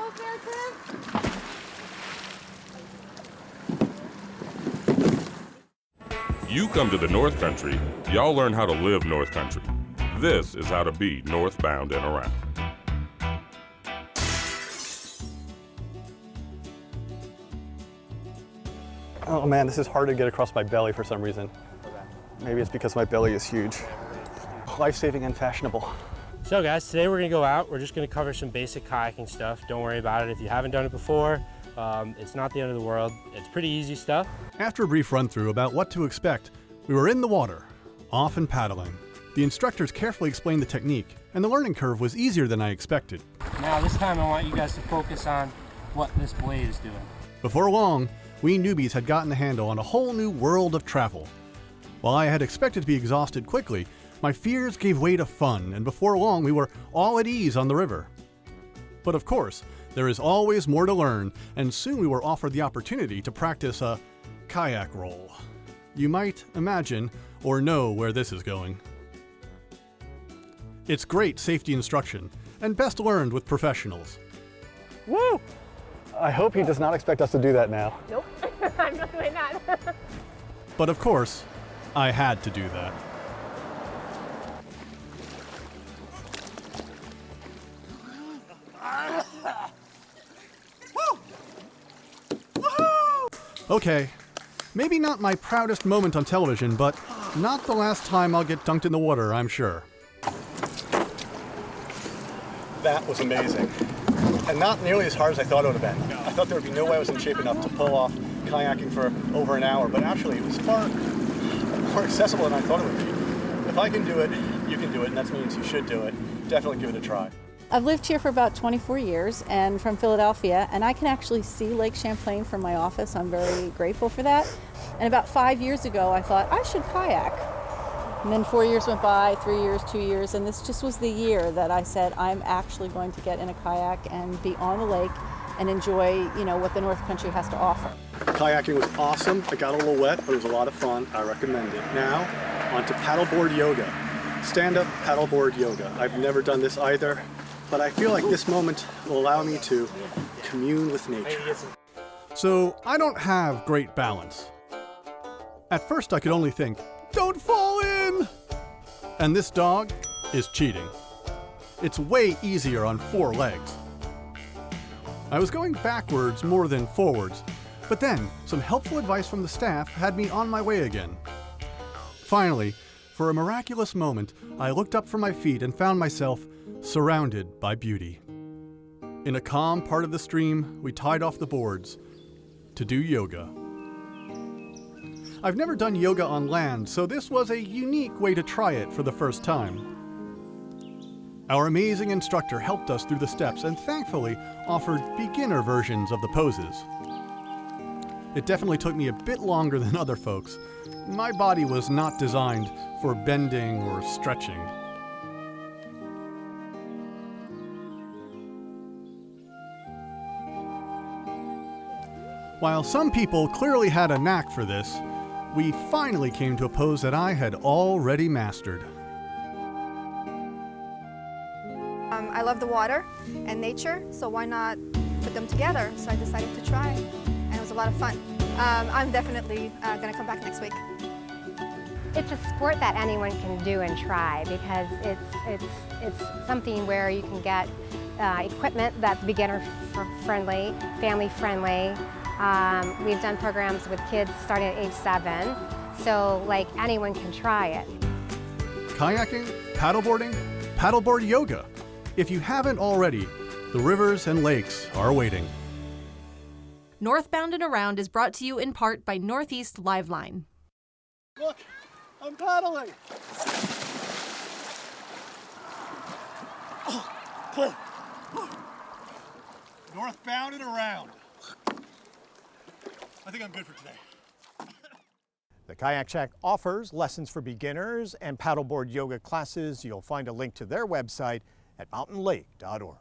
almost there, Tim? You come to the North Country, y'all learn how to live North Country. This is how to be northbound and around. Oh man, this is hard to get across my belly for some reason. Maybe it's because my belly is huge. Life-saving and fashionable. So guys, today we're gonna go out. We're just gonna cover some basic kayaking stuff. Don't worry about it if you haven't done it before. It's not the end of the world. It's pretty easy stuff. After a brief run-through about what to expect, we were in the water, off and paddling. The instructors carefully explained the technique, and the learning curve was easier than I expected. Now this time I want you guys to focus on what this blade is doing. Before long, we newbies had gotten a handle on a whole new world of travel. While I had expected to be exhausted quickly, my fears gave way to fun, and before long we were all at ease on the river. But of course, there is always more to learn, and soon we were offered the opportunity to practice a kayak roll. You might imagine or know where this is going. It's great safety instruction, and best learned with professionals. Woo! I hope he does not expect us to do that now. Nope, I'm definitely not. But of course, I had to do that. Okay, maybe not my proudest moment on television, but not the last time I'll get dunked in the water, I'm sure. That was amazing. And not nearly as hard as I thought it would have been. I thought there would be no way I was in shape enough to pull off kayaking for over an hour, but actually it was far more accessible than I thought it would be. If I can do it, you can do it, and that means you should do it. Definitely give it a try. I've lived here for about 24 years and from Philadelphia, and I can actually see Lake Champlain from my office. I'm very grateful for that. And about 5 years ago, I thought I should kayak. And then 4 years went by, 3 years, 2 years, and this just was the year that I said I'm actually going to get in a kayak and be on the lake and enjoy, what the North Country has to offer. Kayaking was awesome. I got a little wet, but it was a lot of fun. I recommend it. Now, on to paddleboard yoga. Stand-up paddleboard yoga. I've never done this either, but I feel like this moment will allow me to commune with nature. So I don't have great balance. At first I could only think, don't fall in! And this dog is cheating. It's way easier on 4 legs. I was going backwards more than forwards, but then some helpful advice from the staff had me on my way again. Finally, for a miraculous moment, I looked up from my feet and found myself surrounded by beauty. In a calm part of the stream, we tied off the boards to do yoga. I've never done yoga on land, so this was a unique way to try it for the first time. Our amazing instructor helped us through the steps and thankfully offered beginner versions of the poses. It definitely took me a bit longer than other folks. My body was not designed for bending or stretching. While some people clearly had a knack for this, we finally came to a pose that I had already mastered. I love the water and nature, so why not put them together? So I decided to try, and it was a lot of fun. I'm definitely going to come back next week. It's a sport that anyone can do and try because it's something where you can get equipment that's beginner-friendly, family-friendly. We've done programs with kids starting at age 7, so like anyone can try it. Kayaking, paddleboarding, paddleboard yoga. If you haven't already, the rivers and lakes are waiting. Northbound and Around is brought to you in part by Northeast Liveline. Look, I'm paddling. Northbound and Around. I think I'm good for today. The Kayak Shack offers lessons for beginners and paddleboard yoga classes. You'll find a link to their website at mountainlake.org.